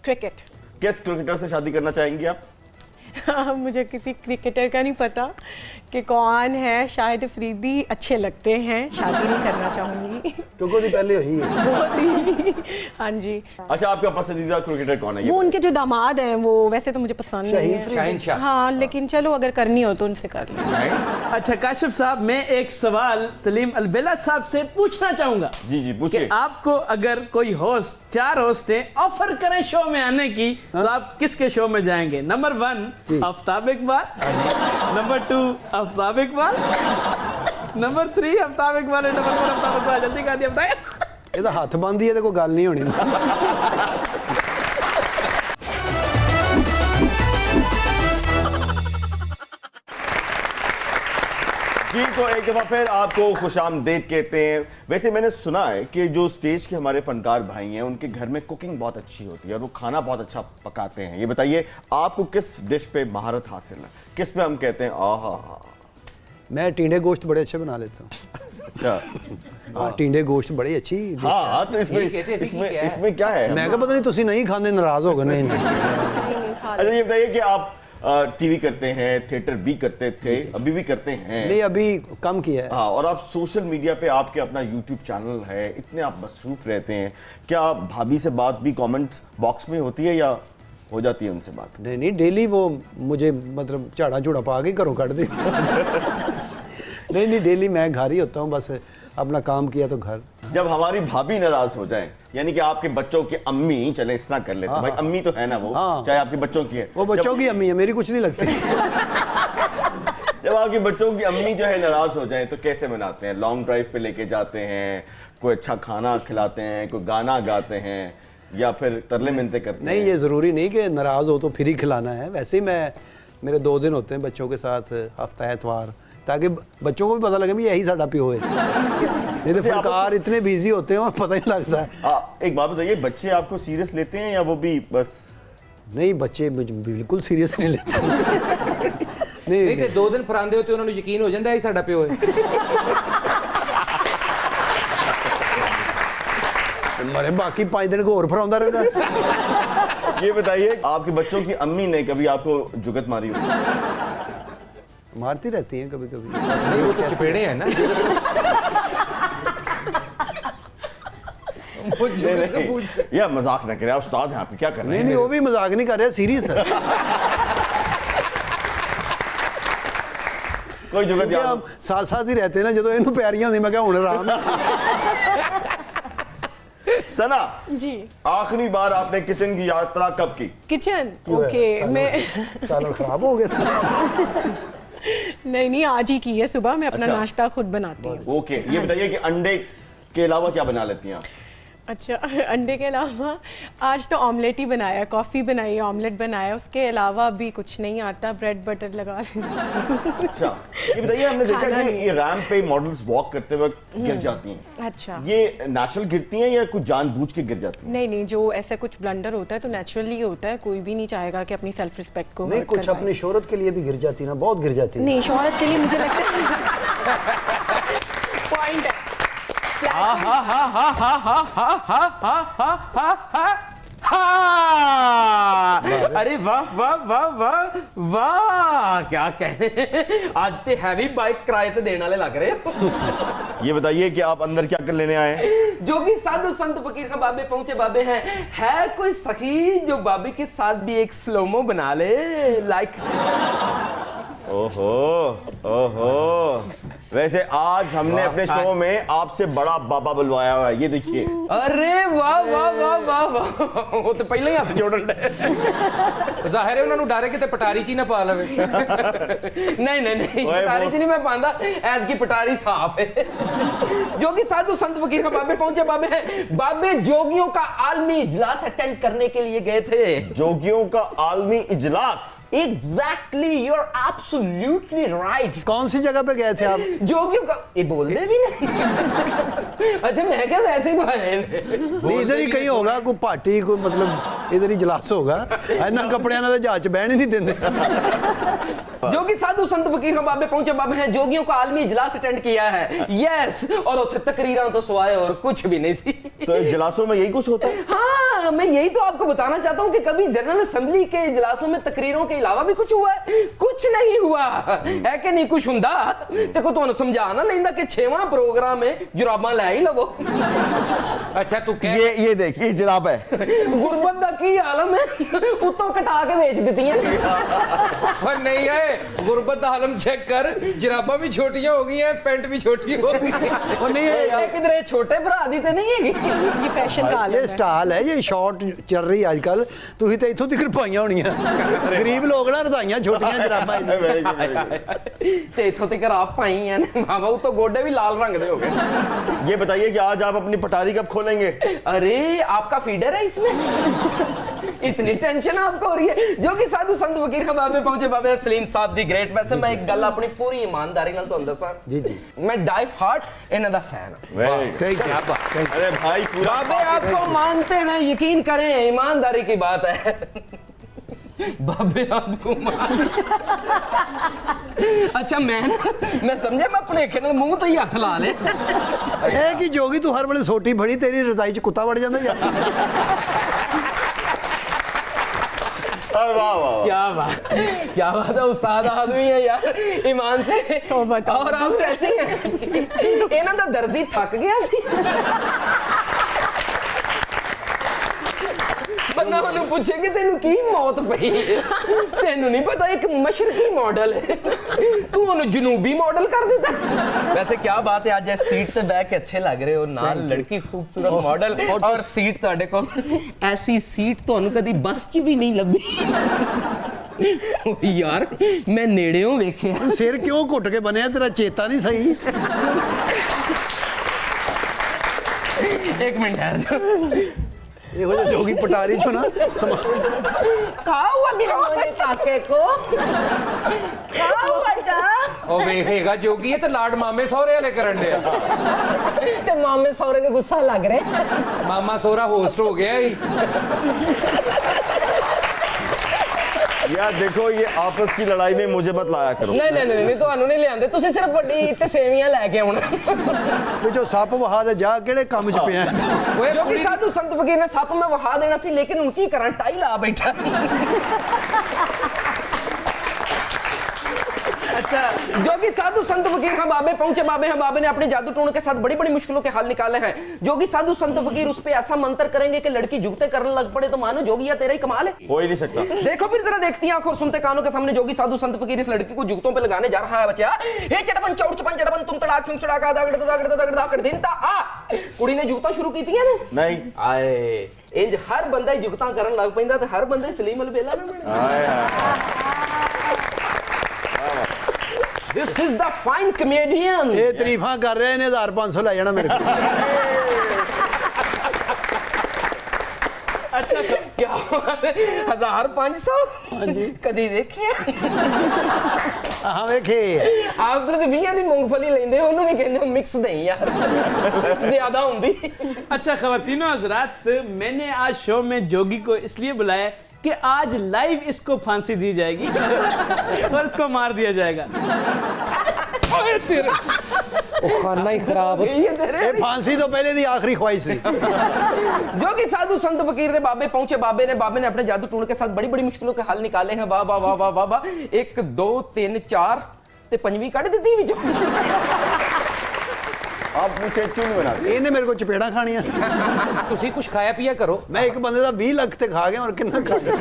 Cricket. किस cricketer से शादी करना चाहेंगी आप? मुझे किसी क्रिकेटर का नहीं पता कि कौन है, शाहिद अफरीदी अच्छे लगते हैं, शादी नहीं करना चाहूँगी क्योंकि उसकी पहले हुई है। बहुत ही। हाँ जी। अच्छा, आपका पसंदीदा क्रिकेटर कौन है? ये वो उनके जो दामाद हैं वो वैसे तो मुझे पसंद नहीं है। शाहीन शाह। हाँ, लेकिन चलो अगर करनी हो तो उनसे कर लें। अच्छा काशिफ साहब, मैं एक सवाल सलीम अलबेला साहब से पूछना चाहूंगा। जी जी कि पूछिए। आपको अगर कोई होस्ट, 4 होस्ट ऑफर करें शो में आने की, तो आप किसके शो में जाएंगे? Number 1 Aftab Iqbal, number 2 Aftab Iqbal, number 3 Aftab Iqbal, number 4 Aftab Iqbal. जल्दी कर दिया, बताए। ये तो हाथ बंदी है तो कोई गल नहीं होनी। जी, तो एक दफा फिर आपको खुशामदीद कहते हैं। वैसे मैंने सुना है कि जो स्टेज के हमारे फनकार भाई हैं उनके घर में कुकिंग बहुत अच्छी होती है और वो खाना बहुत अच्छा पकाते हैं। ये बताइए आपको किस डिश पे महारत हासिल है? किस पे हम कहते हैं आहा? मैं टिंडे गोश्त बड़े अच्छे बना लेता हूँ। अच्छा, हाँ, टिंडे गोश्त बड़ी अच्छी। हाँ तो इसमें क्या है? मैं क्या पता नहीं तुसी नहीं खाने नाराज हो गए? नहीं अच्छा, ये बताइए कि आप टीवी करते हैं, थिएटर भी करते थे, अभी भी करते हैं? नहीं, अभी कम किया है। हाँ, और आप सोशल मीडिया पे आपके अपना यूट्यूब चैनल है, इतने आप मसरूफ रहते हैं, क्या भाभी से बात भी कमेंट बॉक्स में होती है या हो जाती है उनसे बात? नहीं नहीं, डेली वो मुझे मतलब झाड़ा झूड़ा पा के घरों काट दे। नहीं नहीं, डेली मैं घर ही होता हूँ, बस अपना काम किया तो घर। जब हमारी भाभी नाराज हो जाए, यानी कि आपके बच्चों की अम्मी, चले इतना कर लेते हैं भाई, अम्मी तो है ना वो, चाहे आपके बच्चों की है, वो बच्चों की अम्मी है, मेरी कुछ नहीं लगती। जब आपके बच्चों की अम्मी जो है नाराज हो जाए तो कैसे मनाते हैं? लॉन्ग ड्राइव पे लेके जाते हैं, कोई अच्छा खाना खिलाते हैं, कोई गाना गाते हैं, या फिर तरले मिन्नतें करते हैं? नहीं, ये ज़रूरी नहीं कि नाराज़ हो तो फिर ही खिलाना है। वैसे ही मेरे 2 दिन होते हैं बच्चों के साथ, हफ्ता एतवार, ताकि बच्चों को भी पता लगे भी यही साडा प्यो है। नहीं तो फनकार इतने बिजी होते हैं और पता ही लगता है। एक बात बताइए, बच्चे आपको सीरियस लेते हैं या वो भी बस? नहीं, बच्चे मुझे बिल्कुल सीरियस नहीं लेते। नहीं तो 2 दिन फरांदे होते उन्होंने यकीन हो जाता है साडा प्यो है। मरे बाकी 5 दिन को और फरांदा रहता है। ये बताइए, आपके बच्चों की अम्मी ने कभी आपको जुगत मारी हो? मारती रहती हैं कभी कभी। नहीं, वो तो चपेड़े हैं ना। या मजाक ना करें, आप उस्ताद हैं, आप क्या कर रहे नहीं हैं? नहीं, वो भी मजाक नहीं कर रहे, सीरियस है। कोई जुगत याद? हम साथ साथ ही रहते हैं ना, जो इन्हों प्यारियां होंगी, मैं क्या हुण आराम है। सना जी, आखिरी बार आपने किचन की यात्रा कब की? किचन? ओके, मैं सालन खराब हो गया। नहीं, आज ही की है। सुबह मैं अपना अच्छा। नाश्ता खुद बनाती हूँ। ओके, ये बताइए कि अंडे के अलावा क्या बना लेती हैं आप? अच्छा, अंडे के अलावा आज तो ऑमलेट ही बनाया, कॉफ़ी बनाई, ऑमलेट बनाया, उसके अलावा भी कुछ नहीं आता। ब्रेड बटर लगा अच्छा, ये बताइए, हमने देखा कि ये रैंप पे मॉडल्स वॉक करते वक्त गिर जाती हैं। अच्छा, ये नेचुरल गिरती हैं या कुछ जानबूझ के गिर जाती हैं? नहीं, जो ऐसा कुछ ब्लंडर होता है तो नेचुरली होता है। कोई भी नहीं चाहेगा कि अपनी सेल्फ रिस्पेक्ट को नहीं, हर्ट कुछ करवाए। अपनी शोहरत के लिए भी गिर जाती ना, बहुत गिर जाती है। नहीं, शोहरत के लिए मुझे लगता है पॉइंट है। अरे वाह वाह वाह वाह वाह, क्या कहने, आज ते हैवी बाइक किराए ते देने वाले लग रहे। ये बताइए कि आप अंदर क्या कर लेने आए हैं? जो कि साधु संत फकीर खां बाबे पहुंचे बाबे हैं, है कोई सखी जो बाबे के साथ भी एक स्लोमो बना ले, लाइक। ओहो ओहो, वैसे आज हमने अपने शो में आपसे बड़ा बाबा बुलवाया हुआ है, ये देखिए। अरे वाह वाह वाह वाह वाह, वो तो पहले ही हाथ जोड़न दे। ਜ਼ਾਹਿਰ ਹੈ ਉਹਨਾਂ ਨੂੰ ਡਾਰੇ ਕਿਤੇ ਪਟਾਰੀ ਚ ਹੀ ਨਾ ਪਾ ਲਵੇ। नहीं नहीं नहीं, पटारी च नहीं मैं पांदा, ऐद की पटारी साफ है। जो कि साधु संत फकीर खां बाबे पहुंचे बाबे हैं, बाबे जोगियों का आलमी इजलास अटेंड करने के लिए गए थे। जोगियों का आलमी इजलास? Exactly, you're absolutely right. कौन सी जगह पे गए थे आप? जोगियों का ये बोल दे भी नहीं। अच्छा, मैं क्या वैसे ही भाई नहीं, इधर ही कहीं होगा, कोई पार्टी, कोई मतलब इधर ही जलास होगा इन्होंने कपड़ियां ਨਾਲ ਜਹਾਜ਼ 'ਚ ਬਹਿਣ ਹੀ ਨਹੀਂ ਦਿੰਦੇ जोगी साधु संत फकीर बाबे पहुंचे बाबे हैं जोगियों का आलमी इजलास अटेंड किया है यस और उसे तकरीरां तो सुवाए और कुछ भी नहीं सी तो इजलासों में यही कुछ होता है? हाँ मैं यही तो आपको बताना चाहता हूँ कि कभी जनरल असेंबली के इजलासों में तकरीरों के अलावा भी कुछ हुआ है कुछ नहीं हुआ है कि नहीं कुछ हुंदा देखो ਤੁਹਾਨੂੰ समझा ना लेंदा कि 6वां प्रोग्राम है जुराबां ले ही लवो अच्छा तू कह ये देखिए जनाब है गुरबत दा की आलम है उतों कटा के बेच दित्तियां और नहीं है गुरबत का आलम चेक कर जराबा भी छोटियां हो गई हैं पैंट भी छोटी हो गई ਉਹ ਨਹੀਂ ਇਹ किधरे छोटे भरा दी ते नहीं है ये फैशन का आलम ਇਹ है। ਸਟਾਈਲ ਹੈ ਇਹ ਸ਼ਾਰਟ ਚੱਲ ਰਹੀ ਅੱਜ ਕੱਲ ਤੁਸੀਂ ਤਾਂ ਇੱਥੋਂ ਤੱਕ ਪਾਈਆਂ ਹੋਣੀਆਂ ਗਰੀਬ ਲੋਕ ਨਾ ਰਦਾਈਆਂ ਛੋਟੀਆਂ ਜਰਾਬਾਂ Very good, very good. ते इथों तक आप पाई हैं बाबा तो गोडे भी लाल रंग दे हो गए ये बताइए कि आज आप अपनी पटारी कब खोलेंगे? अरे आपका फीडर है इसमें इतनी टेंशन आपको हो रही है जो कि साधु संत फकीर बाबे पहुंचे बाबे सलीम साहब दी ग्रेट वैसे मैं एक गल अपनी पूरी ईमानदारी नाल तुहानू दसां जी जी मैं डाई हार्ट इन्हां दा फैन हां Very good. थैंक यू अरे भाई पूरा बाबे आपको मानते हैं यकीन करें ईमानदारी की बात है बाबे आपको अच्छा मैं समझा मैं अपने खेल मुंह तो ही हथ ला ले ਇਹ ਕੀ ਜੋਗੀ ਤੂੰ ਹਰ ਵੇਲੇ ਸੋਟੀ ਫੜੀ ਤੇਰੀ ਰਜ਼ਾਈ 'ਚ ਕੁੱਤਾ ਵੜ ਜਾਂਦਾ ਯਾਰ अरे वाह वाह वाह। क्या बात है उस्ताद आदमी है यार ईमान से तो बताओ। और आप ऐसे ही हैं इन्हां दा दर्जी थक गया सी बंदा ਉਹਨੂੰ ਪੁੱਛੇ ਕਿ ਤੈਨੂੰ ਕੀ ਮੌਤ ਪਈ ਤੈਨੂੰ ਨਹੀਂ ਪਤਾ ਇੱਕ ਮਸ਼ਰਕੀ मॉडल है तू ਉਹਨੂੰ ਜਨੂਬੀ मॉडल कर देता वैसे क्या बात है आज इस सीट पे बैठ के अच्छे लग रहे हो नाल लड़की खूबसूरत मॉडल और सीट ਤੁਹਾਡੇ ਕੋਲ ऐसी सीट ਤੁਹਾਨੂੰ ਕਦੀ ਬੱਸ 'ਚ ਵੀ ਨਹੀਂ ਲੱਭੀ ਯਾਰ ਮੈਂ ਨੇੜਿਓਂ ਵੇਖਿਆ ਸਿਰ ਕਿਉਂ ਘੁੱਟ ਕੇ ਬਣਿਆ ਤੇਰਾ ਚੇਤਾ ਨਹੀਂ ਸਹੀ एक मिनट ठहर जाओ ਇਹੋ ਜਿਹਾ ਜੋਗੀ ਪਟਾਰੀ ਚੋਂ ਨਾ कहा हुआ मेरे मोने चाके को कहा हुआ था ਉਹ ਵੇਖੇਗਾ ਜੋਗੀ ਇਹ ਤੇ ਲਾਡ ਮਾਮੇ ਸਹੁਰੇ ਵਾਲੇ ਕਰਨ ਡਿਆ ते मामे सौरे ने गुस्सा लग रहे ਮਾਮਾ ਸਹੁਰਾ ਹੋਸਟ ਹੋ ਗਿਆ ਹੀ यार देखो ये आपस की लड़ाई में मुझे मत लाया करो। नहीं ਤੁਹਾਨੂੰ ਨਹੀਂ ਲਿਆਂਦੇ ਤੁਸੀਂ ਸਿਰਫ ਵੱਡੀ ਤੇ ਸੇਵੀਆਂ ਲੈ ਕੇ ਆਉਣਾ ਵਿੱਚੋਂ ਸੱਪ ਵਹਾ ਦੇ ਜਾ ਕਿਹੜੇ ਕੰਮ 'ਚ ਪਿਆ ਓਏ ਜੋ ਕਿ ਕੁੜੀ ਸਾਧੂ ਸੰਤ ਫਕੀਰ ਨੇ ਸੱਪ ਮੈਂ ਵਹਾ ਦੇਣਾ ਸੀ ਲੇਕਿਨ ਹੁਣ ਕੀ ਕਰਾਂ ਟਾਈ ਲਾ ਬੈਠਾ अच्छा जो कि साधु संत फकीर हाँ बाबे पहुंचे बाबे हैं बाबे ने अपने जादू टूण के साथ बड़ी बड़ी मुश्किलों के हल निकाले हैं जो कि साधु संत फकीर उस पे ऐसा मंत्र करेंगे कि लड़की जुगते करने लग पड़े तो मानो जोगी या तेरा ही कमाल है हो ही नहीं सकता। देखो फिर तरह देखती आंखों और सुनते कानों के सामने जोगी साधु संत फकीर इस लड़की को जुगतों पे लगाने जा रहा है बच्चा हे चटपन चौड़ चपन चटपन तुम तड़ाक तुम तड़ाका दागड़ दागड़ दागड़ दागड़ दिन ता आ कुड़ी ने जुगता शुरू की थी ना नहीं आए इंज हर बंदा ही जुगता करन लग पैंदा ते हर बंदा सलीम अलबेला में बने This is the fine comedian. ਇਹ ਤਾਰੀਫਾਂ ਕਰ ਰਿਹਾ ਇਹਨੇ 1500 ਲੈ ਜਾਣਾ ਮੇਰੇ ਕੋਲ अच्छा क्या 1500 हाँ जी कदी देखिए ਹਾਂ ਵੇਖੇ आप तो बीया दी मूंगफली लेंदे हो ਉਹਨੂੰ ਵੀ ਕਹਿੰਦੇ ਹੋ ਮਿਕਸ ਨਹੀਂ ਯਾਰ ज्यादा ਹੁੰਦੀ अच्छा खवातीनो हजरात मैंने आज शो में जोगी को इसलिए बुलाया कि आज लाइव इसको फांसी दी जाएगी और इसको मार दिया जाएगा ਓਏ ਤੇਰੇ ਉਹ ਖਾਨਾ ਹੀ ਖਰਾਬ ਇਹ ਤੇਰੇ ਇਹ ਫਾਂਸੀ ਤੋਂ ਪਹਿਲੇ ਦੀ ਆਖਰੀ ख्वाहिश ਸੀ जो कि साधु संत फकीर ने बाबे पहुंचे बाबे ने अपने जादू टूण के साथ बड़ी बड़ी मुश्किलों के हल निकाले हैं वाह वाह वाह वाह वाह वाह 1 2 3 4 ਤੇ ਪੰਜਵੀਂ ਕੱਢ ਦਿੱਤੀ ਵਿੱਚੋਂ आप अपनी सेहत क्यों नहीं बनाते? ਇਹਨੇ ਮੇਰੇ ਕੋਲ ਚਪੇੜਾਂ ਖਾਣੀਆਂ ਤੁਸੀਂ ਕੁਝ ਖਾਇਆ ਪੀਆ ਕਰੋ ਮੈਂ ਇੱਕ ਬੰਦੇ ਦਾ 20 ਲੱਖ ਤੇ ਖਾ ਗਿਆ ਔਰ ਕਿੰਨਾ ਖਾ ਗਿਆ